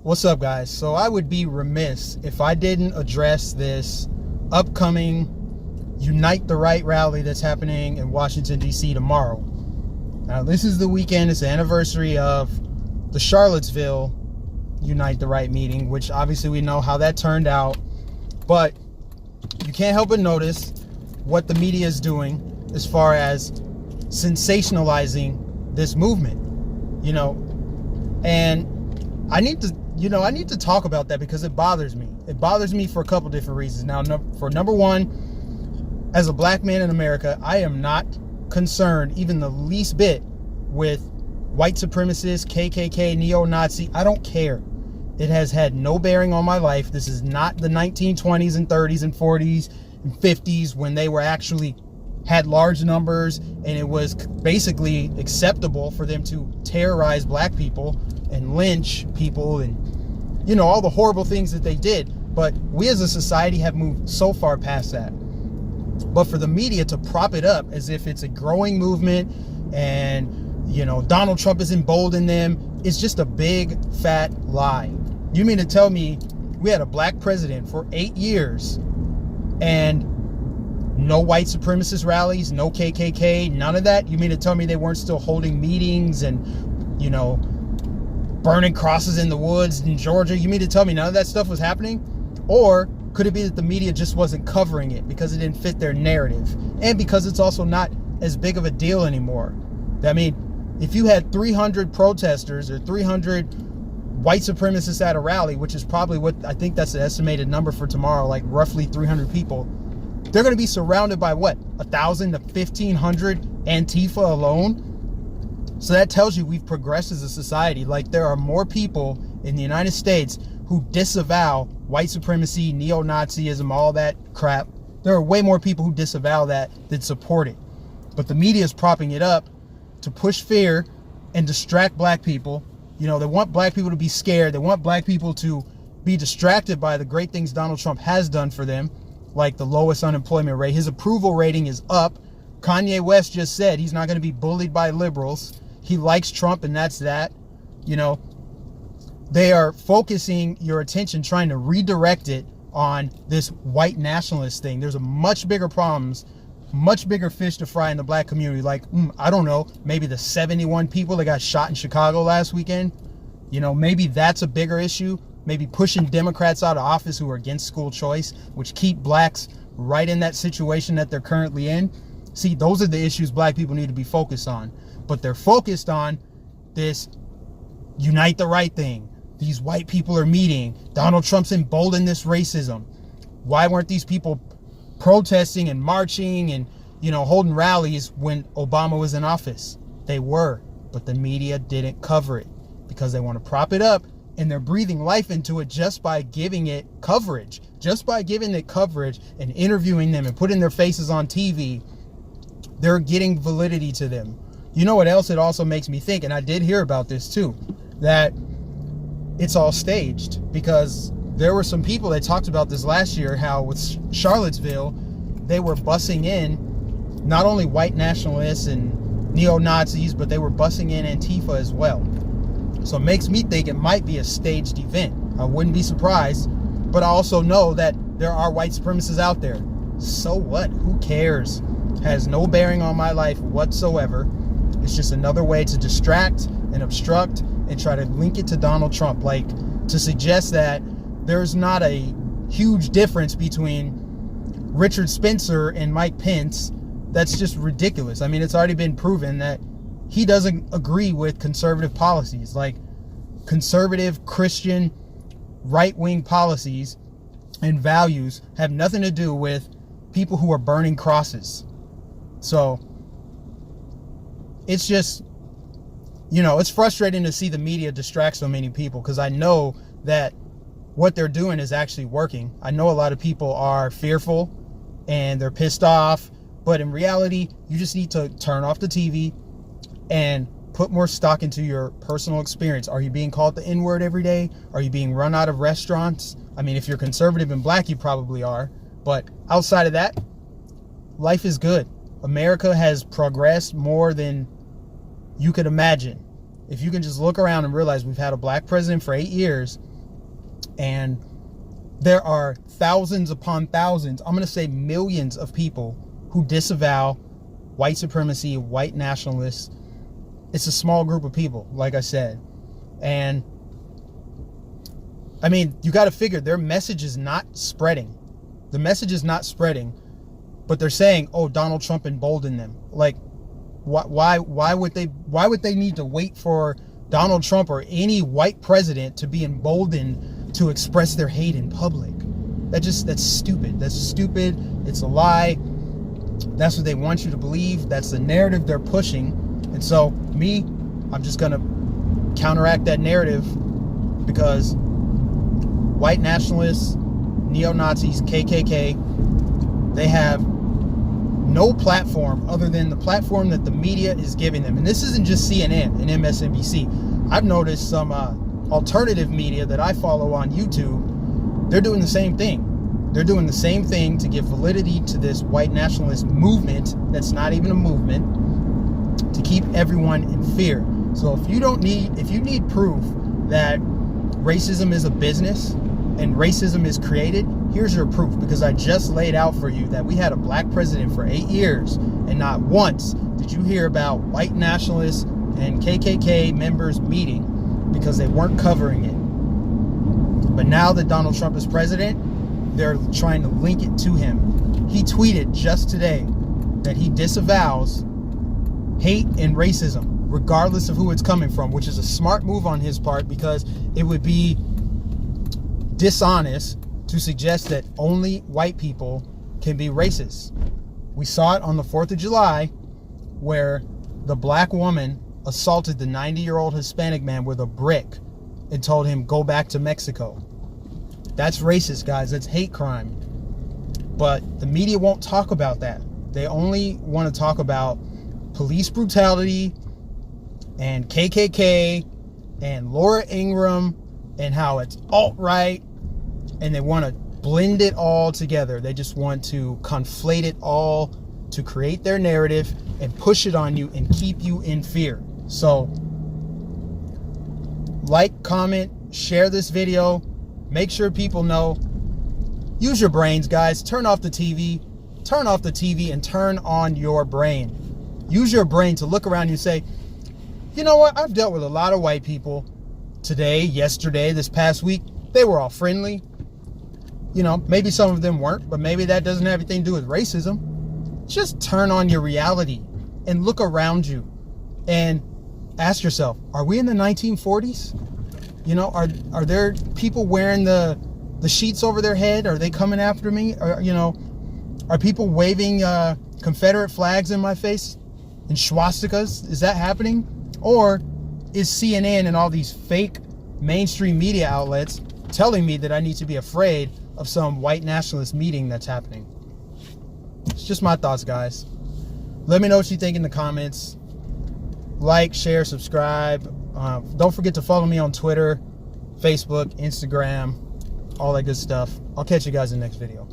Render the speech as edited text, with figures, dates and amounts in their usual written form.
What's up, guys? So I would be remiss if I didn't address this upcoming Unite the Right rally that's happening in Washington, D.C. tomorrow. Now, this is the weekend. It's the anniversary of the Charlottesville Unite the Right meeting, which obviously we know how that turned out. But you can't help but notice what the media is doing as far as sensationalizing this movement, and I need to talk about that because it bothers me. It bothers me for a couple different reasons. Now, for number one, as a black man in America, I am not concerned even the least bit with white supremacists, KKK, neo-Nazi. I don't care. It has had no bearing on my life. This is not the 1920s and 30s and 40s and 50s when they were actually had large numbers and it was basically acceptable for them to terrorize black people and lynch people and all the horrible things that they did. But we as a society have moved so far past that. But for the media to prop it up as if it's a growing movement and Donald Trump is emboldening them, it's just a big fat lie. You mean to tell me we had a black president for 8 years and no white supremacist rallies, no KKK, none of that? You mean to tell me they weren't still holding meetings and burning crosses in the woods in Georgia? You mean to tell me none of that stuff was happening? Or could it be that the media just wasn't covering it because it didn't fit their narrative and because it's also not as big of a deal anymore? I mean, if you had 300 protesters or 300 white supremacists at a rally, which is probably what I think that's the estimated number for tomorrow, like roughly 300 people, they're going to be surrounded by what, 1,000 to 1,500 Antifa alone? So that tells you we've progressed as a society. Like, there are more people in the United States who disavow white supremacy, neo-Nazism, all that crap. There are way more people who disavow that than support it. But the media is propping it up to push fear and distract black people. They want black people to be scared. They want black people to be distracted by the great things Donald Trump has done for them, like the lowest unemployment rate. His approval rating is up. Kanye West just said he's not going to be bullied by liberals. He likes Trump, and that's that. They are focusing your attention, trying to redirect it on this white nationalist thing. There's a much bigger problems, much bigger fish to fry in the black community. Like, I don't know, maybe the 71 people that got shot in Chicago last weekend. Maybe that's a bigger issue. Maybe pushing Democrats out of office who are against school choice, which keep blacks right in that situation that they're currently in. See, those are the issues black people need to be focused on. But they're focused on this Unite the Right thing. These white people are meeting. Donald Trump's emboldened this racism. Why weren't these people protesting and marching and, holding rallies when Obama was in office? They were, but the media didn't cover it because they want to prop it up, and they're breathing life into it just by giving it coverage. Just by giving it coverage and interviewing them and putting their faces on TV, they're getting validity to them. You know what else it also makes me think, and I did hear about this too, that it's all staged, because there were some people that talked about this last year, how with Charlottesville, they were busing in not only white nationalists and neo-Nazis, but they were busing in Antifa as well. So it makes me think it might be a staged event. I wouldn't be surprised, but I also know that there are white supremacists out there. So what? Who cares? Has no bearing on my life whatsoever. It's just another way to distract and obstruct and try to link it to Donald Trump. Like, to suggest that there's not a huge difference between Richard Spencer and Mike Pence, that's just ridiculous. I mean, it's already been proven that he doesn't agree with conservative policies. Like, conservative, Christian, right-wing policies and values have nothing to do with people who are burning crosses. So it's just, it's frustrating to see the media distract so many people, because I know that what they're doing is actually working. I know a lot of people are fearful and they're pissed off, but in reality, you just need to turn off the TV and put more stock into your personal experience. Are you being called the N-word every day? Are you being run out of restaurants? I mean, if you're conservative and black, you probably are. But outside of that, life is good. America has progressed more than you could imagine. If you can just look around and realize we've had a black president for 8 years, And there are thousands upon thousands, I'm going to say millions of people who disavow white supremacy, white nationalists. It's a small group of people, like I said. And I mean, you got to figure their message is not spreading. The message is not spreading, but they're saying, "Oh, Donald Trump emboldened them." Like, why would they need to wait for Donald Trump or any white president to be emboldened to express their hate in public? That's stupid. That's stupid. It's a lie. That's what they want you to believe. That's the narrative they're pushing. And so I'm just going to counteract that narrative, because white nationalists, neo-Nazis, KKK, they have no platform other than the platform that the media is giving them. And this isn't just CNN and MSNBC. I've noticed some alternative media that I follow on YouTube, they're doing the same thing. They're doing the same thing to give validity to this white nationalist movement that's not even a movement, to keep everyone in fear. So if you need proof that racism is a business and racism is created, here's your proof, because I just laid out for you that we had a black president for 8 years, and not once did you hear about white nationalists and KKK members meeting, because they weren't covering it. But now that Donald Trump is president, they're trying to link it to him. He tweeted just today that he disavows hate and racism, regardless of who it's coming from, which is a smart move on his part, because it would be dishonest to suggest that only white people can be racist. We saw it on the 4th of July, where the black woman assaulted the 90-year-old Hispanic man with a brick and told him, "Go back to Mexico." That's racist, guys. That's hate crime. But the media won't talk about that. They only want to talk about police brutality and KKK and Laura Ingraham and how it's alt-right, and they want to blend it all together. They just want to conflate it all to create their narrative and push it on you and keep you in fear. So, like, comment, share this video. Make sure people know. Use your brains, guys. Turn off the TV. Turn off the TV and turn on your brain. Use your brain to look around you and say, you know what? I've dealt with a lot of white people today, yesterday, this past week. They were all friendly. You know, maybe some of them weren't, but maybe that doesn't have anything to do with racism. Just turn on your reality and look around you and ask yourself, are we in the 1940s? You know, are there people wearing the sheets over their head? Are they coming after me? Or, you know, are people waving Confederate flags in my face and swastikas? Is that happening? Or is CNN and all these fake mainstream media outlets telling me that I need to be afraid of some white nationalist meeting that's happening? It's just my thoughts, guys. Let me know what you think in the comments. Like, share, subscribe. Don't forget to follow me on Twitter, Facebook, Instagram, all that good stuff. I'll catch you guys in the next video.